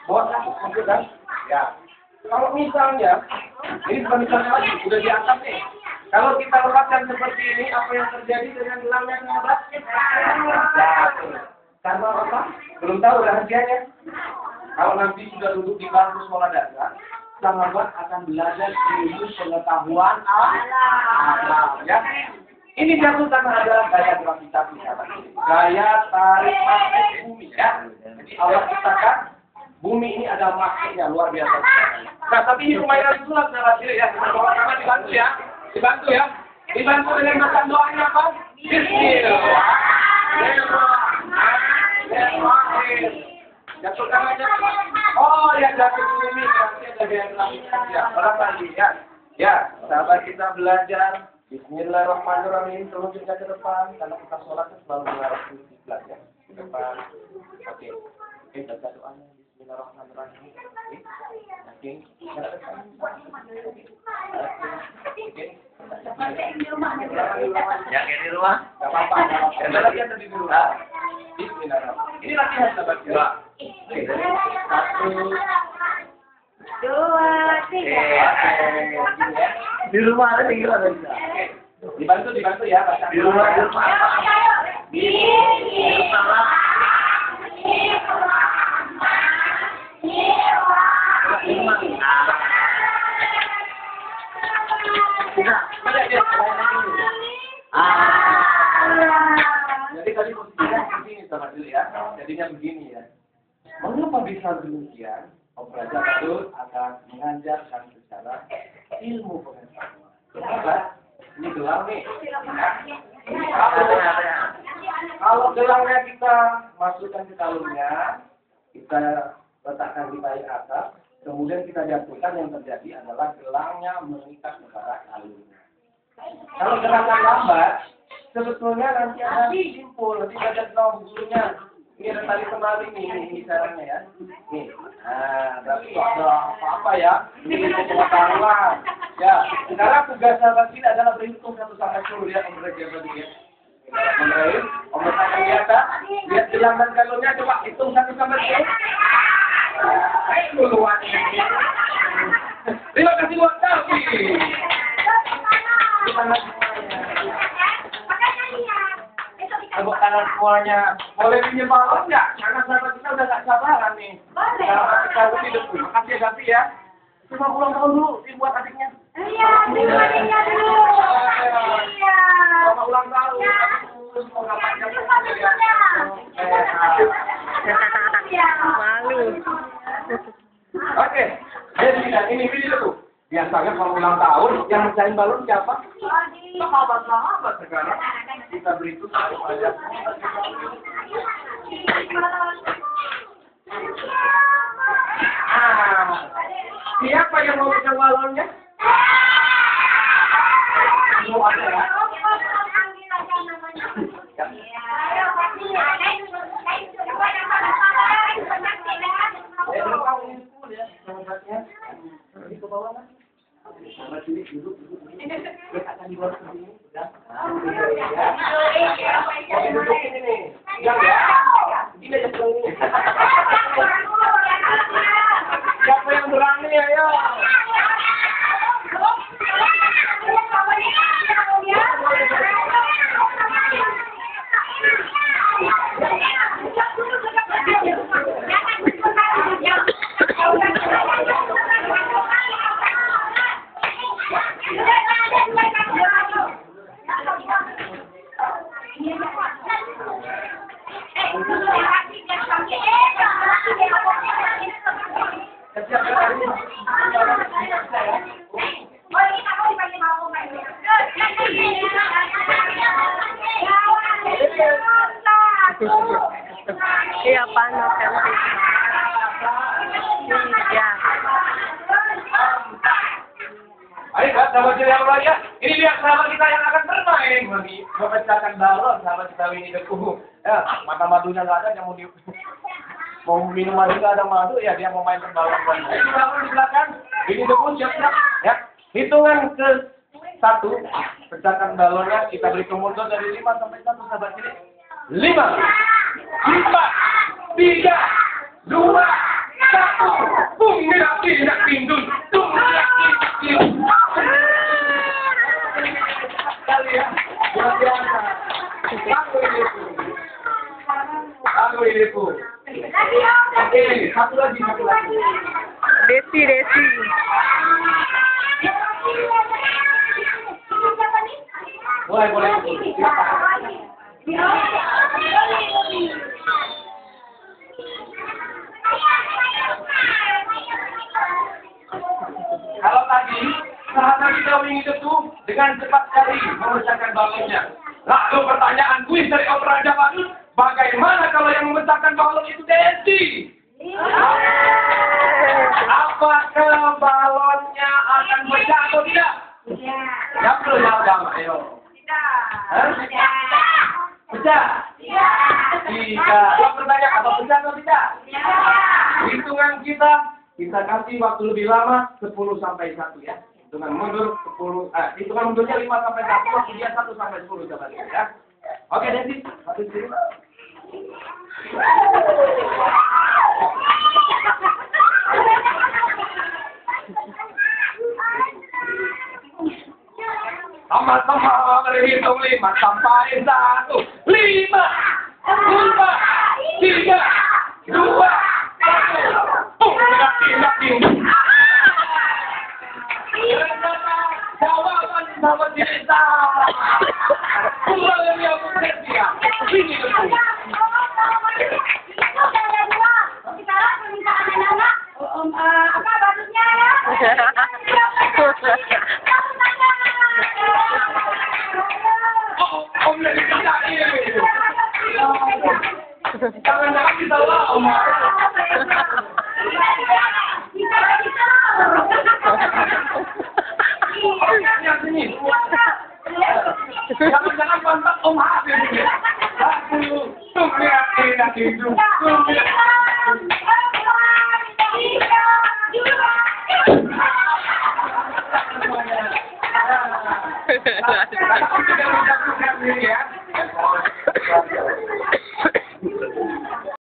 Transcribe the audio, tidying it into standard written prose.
Bawah masuk kan? Ya. Kalau misalnya, ini bukan misalnya lagi, sudah diangkat nih. Kalau kita lepaskan seperti ini, apa yang terjadi dengan gelangnya sahabat? Jatuh. Karena apa? Belum tahu rahasianya. Kalau nanti sudah duduk di bangku sekolah dasar, sahabat akan belajar ilmu pengetahuan alam. Ya. Ini jatuh karena ada gaya gravitasi. Gaya tarik magnet bumi. Ya. Jadi Allah ciptakan bumi ini ada magnetnya luar biasa. Nah, tapi ini permainan sulap sahabat ya. Sama dibantu ya. Dibantu ya. Dibantu dengan makan doanya apa? Bismillahirrahmanirrahim. Jatuhkan aja. Oh ya, jatuh ini berarti ada gaya gravitasi ya. Orang lagi ya. Ya, sahabat kita belajar. Bismillahirrahmanirrahim. Telunjuknya ke depan. Karena kita sholat selalu mengarah ke kiblat ya. Ke depan. Oke. Oke, baca doanya. Bismillahirrahmanirrahim. Oke. Ke depan. Oke. Yang di rumah? Gak apa-apa. Yang lagi ada di rumah. Bismillahirrahmanirrahim. Ini latihan sahabat kita. 1, 2, 3. Di rumah ada tinggal ada bisa. Dibantu ya baca. Di rumah. Jadi tadi posisinya begini sama dulu ya. Jadinya begini ya. Mengapa bisa demikian? Om Raja baru akan mengajarkan secara ilmu pengetahuan. Kenapa? Ini gelang nih. Kalau gelangnya kita masukkan ke kalungnya, kita letakkan di baik atas, kemudian kita jatuhkan, yang terjadi adalah gelangnya mengikat kepada kalungnya. Kalau gerakan lambat, sebetulnya nanti ada simpul, nanti ada sama bulunya. Ini ada tali kembali nih caranya ya. Nih, nah, berarti ada apa-apa ya? Ini pengetahuan. Ya, sekarang tugas sahabat kita adalah berhitung 1 sampai 10 ya, Om Reza tadi ya. Om Reza akan lihat gelang dan kalungnya, coba hitung 1 sampai 10. Ayo duluan. Terima kasih buat Taufik. Tepuk tangan semuanya. Boleh pinjam balon nggak? Karena sahabat kita udah nggak sabaran nih. Boleh. Sahabat kita udah hidup. Makasih ya Gavi ya. Cuma ulang tahun dulu dibuat adiknya. Iya, terima adiknya dulu. Iya. Selamat ulang tahun. Semoga panjang umur ya. Malu. Oke. Jadi ini video. Biasanya kalau ulang tahun yang mecahin balon siapa? Sahabat-sahabat sekarang. Kita beri itu kepada siapa yang mau pegang balonnya? Semua ada ya? Ini ke bawah kan? Sama sini duduk. Letakkan di bawah sini. Mau duduk ini nih. Jangan ya. Ini aja berani. Siapa yang berani ayo? Iya, panas kan. Iya. Ayo sahabat kita yang lain ya. Ini dia sahabat kita yang akan bermain memecahkan balon. Sahabat kita ini deku. Ya, mata madunya nggak ada, yang mau minum madu nggak ada madu, ya dia mau main balon. Ini balon di belakang. Ini deku siap-siap. Ya, hitungan ke 1, pecahkan balonnya. Kita beri mundur dari 5 sampai 1 sahabat ini. 5, 4, 3, 2, 1. Tung tidak pindun. Tung tidak pindun. Kali ya. Luar biasa. Lalu ini Bu. Oke, satu lagi. Desi. Boleh. Silakan. Kalau tadi, sahabat kita ingin itu dengan cepat sekali memecahkan balonnya. Lalu pertanyaan kuis dari Opera Jawa, bagaimana kalau yang memecahkan balon itu Desi? Apakah balonnya akan pecah atau tidak? Ya belum jawab, ayo. Pecah? Tidak. Kalau pertanyaan apa pecah atau tidak? Hitungan kita kasih waktu lebih lama 10 sampai 1 ya. Hitungan mundur 10, hitungan mundurnya 5 sampai 1, waktu dia 1 sampai 10 coba lihat ya. Oke, Desi, satu di sini. Sama-sama berhitung 5 sampai 1. 5, 4, 3, 2, 1. Jawaban sama cerita. Kurang yang bekerja. Ini betul. Apa batusnya ya? Om jadi kita ini. Jangan kita lah, Om. Jangan kontak Om Habib ini. Aku tidak tidur. Tidak